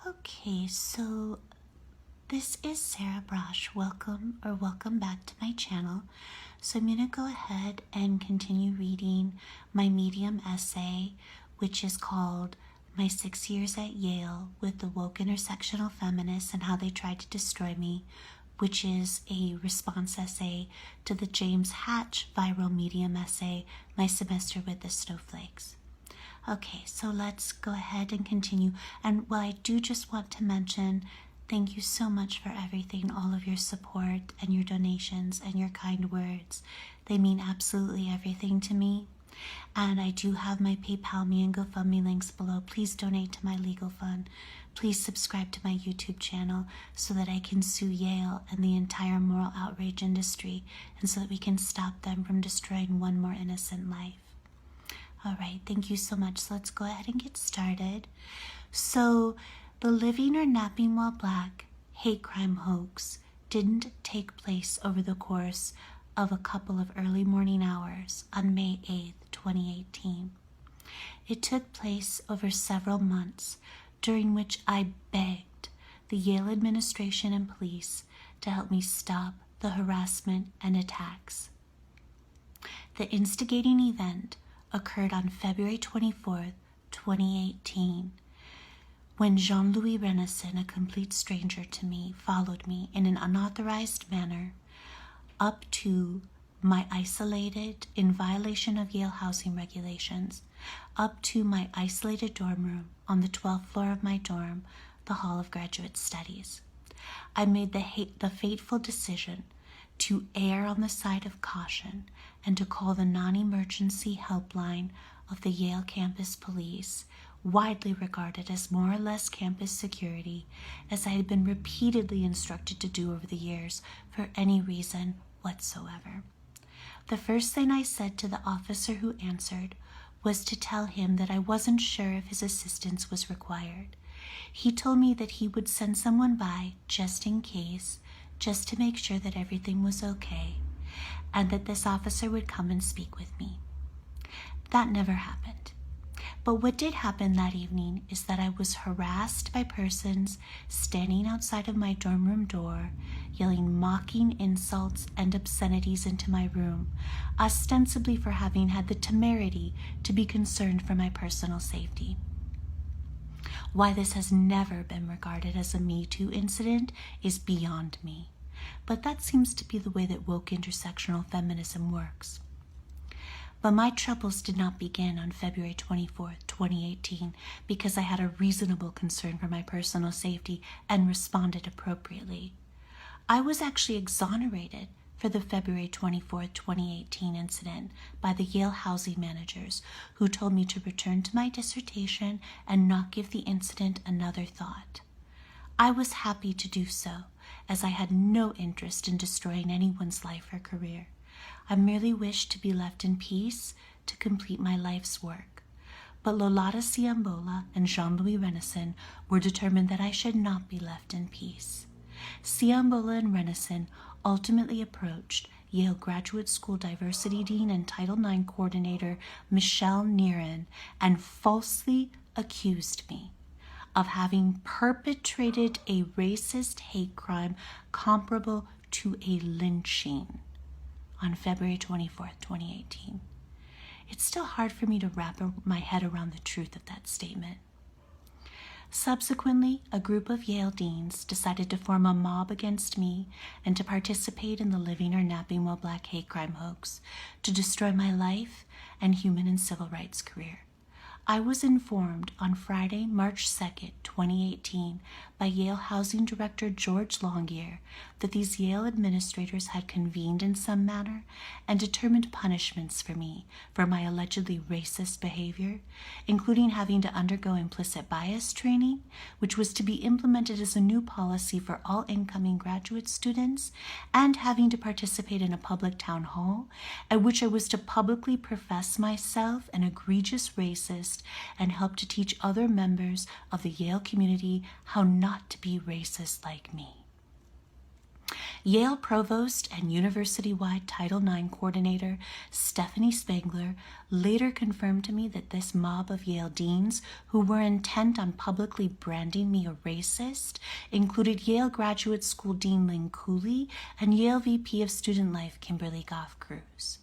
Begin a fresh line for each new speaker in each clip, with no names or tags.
Okay, so this is Sarah Braasch. Welcome back to my channel. So I'm going to go ahead and continue reading my Medium essay, which is called My 6 Years at Yale with the Woke Intersectional Feminists and How They Tried to Destroy Me, which is a response essay to the James Hatch viral Medium essay, My Semester with the Snowflakes. Okay, so let's go ahead and continue. And I do just want to mention, thank you so much for everything, all of your support and your donations and your kind words. They mean absolutely everything to me. And I do have my PayPal, me, and GoFundMe links below. Please donate to my legal fund. Please subscribe to my YouTube channel so that I can sue Yale and the entire moral outrage industry, and so that we can stop them from destroying one more innocent life. All right, thank you so much. So let's go ahead and get started. So the living or napping while black hate crime hoax didn't take place over the course of a couple of early morning hours on May 8th, 2018. It took place over several months, during which I begged the Yale administration and police to help me stop the harassment and attacks. The instigating event occurred on February 24th, 2018, when Jean-Louis Renison, a complete stranger to me, followed me in an unauthorized manner up to my isolated, in violation of Yale housing regulations, up to my isolated dorm room on the 12th floor of my dorm, the Hall of Graduate Studies. I made the fateful decision to err on the side of caution and to call the non-emergency helpline of the Yale campus police, widely regarded as more or less campus security, as I had been repeatedly instructed to do over the years for any reason whatsoever. The first thing I said to the officer who answered was to tell him that I wasn't sure if his assistance was required. He told me that he would send someone by just in case, just to make sure that everything was okay, and that this officer would come and speak with me. That never happened. But what did happen that evening is that I was harassed by persons standing outside of my dorm room door, yelling mocking insults and obscenities into my room, ostensibly for having had the temerity to be concerned for my personal safety. Why this has never been regarded as a Me Too incident is beyond me, but that seems to be the way that woke intersectional feminism works. But my troubles did not begin on February 24th, 2018, because I had a reasonable concern for my personal safety and responded appropriately. I was actually exonerated for the February 24th, 2018 incident by the Yale housing managers, who told me to return to my dissertation and not give the incident another thought. I was happy to do so, as I had no interest in destroying anyone's life or career. I merely wished to be left in peace to complete my life's work. But Lolata Ciambola and Jean-Louis Renison were determined that I should not be left in peace. Ciambola and Renison ultimately approached Yale Graduate School Diversity Dean and Title IX Coordinator Michelle Neeren and falsely accused me of having perpetrated a racist hate crime comparable to a lynching on February 24th, 2018. It's still hard for me to wrap my head around the truth of that statement. Subsequently, a group of Yale deans decided to form a mob against me and to participate in the living or napping while black hate crime hoax to destroy my life and human and civil rights career. I was informed on Friday, March 2nd, 2018, by Yale Housing Director George Longyear that these Yale administrators had convened in some manner and determined punishments for me for my allegedly racist behavior, including having to undergo implicit bias training, which was to be implemented as a new policy for all incoming graduate students, and having to participate in a public town hall at which I was to publicly profess myself an egregious racist and help to teach other members of the Yale community how not to be racist like me. Yale Provost and university-wide Title IX Coordinator Stephanie Spangler later confirmed to me that this mob of Yale deans who were intent on publicly branding me a racist included Yale Graduate School Dean Lynn Cooley and Yale VP of Student Life Kimberly Goff-Cruz.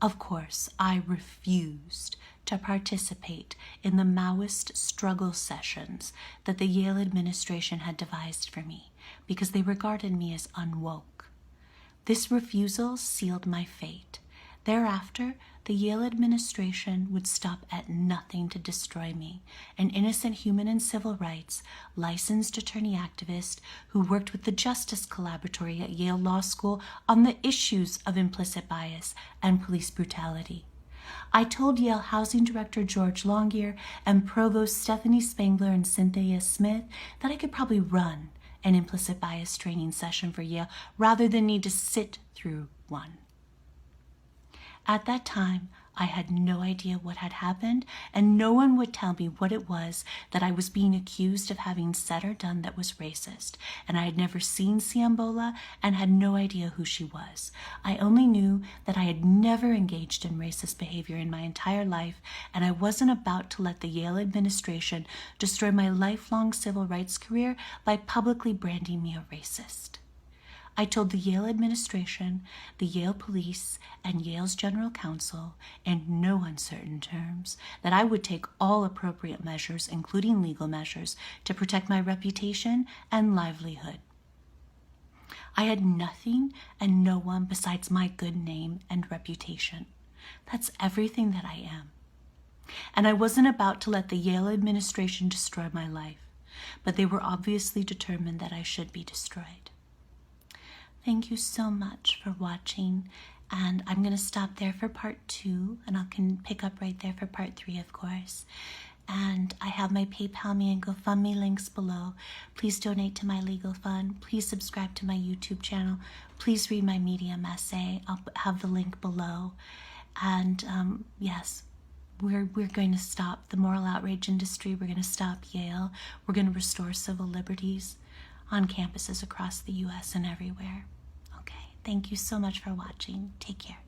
Of course, I refused to participate in the Maoist struggle sessions that the Yale administration had devised for me because they regarded me as unwoke. This refusal sealed my fate. Thereafter, the Yale administration would stop at nothing to destroy me, an innocent human in civil rights, licensed attorney activist who worked with the Justice Collaboratory at Yale Law School on the issues of implicit bias and police brutality. I told Yale Housing Director George Longyear and Provost Stephanie Spangler and Cynthia Smith that I could probably run an implicit bias training session for Yale rather than need to sit through one. At that time, I had no idea what had happened, and no one would tell me what it was that I was being accused of having said or done that was racist, and I had never seen Siambola and had no idea who she was. I only knew that I had never engaged in racist behavior in my entire life, and I wasn't about to let the Yale administration destroy my lifelong civil rights career by publicly branding me a racist. I told the Yale administration, the Yale police, and Yale's general counsel, in no uncertain terms, that I would take all appropriate measures, including legal measures, to protect my reputation and livelihood. I had nothing and no one besides my good name and reputation. That's everything that I am. And I wasn't about to let the Yale administration destroy my life, but they were obviously determined that I should be destroyed. Thank you so much for watching, and I'm going to stop there for part 2, and I can pick up right there for part 3, of course. And I have my PayPal me and GoFundMe links below. Please donate to my legal fund. Please subscribe to my YouTube channel. Please read my Medium essay. I'll have the link below. And yes, we're going to stop the moral outrage industry. We're going to stop Yale. We're going to restore civil liberties on campuses across the U.S. and everywhere. Okay, thank you so much for watching. Take care.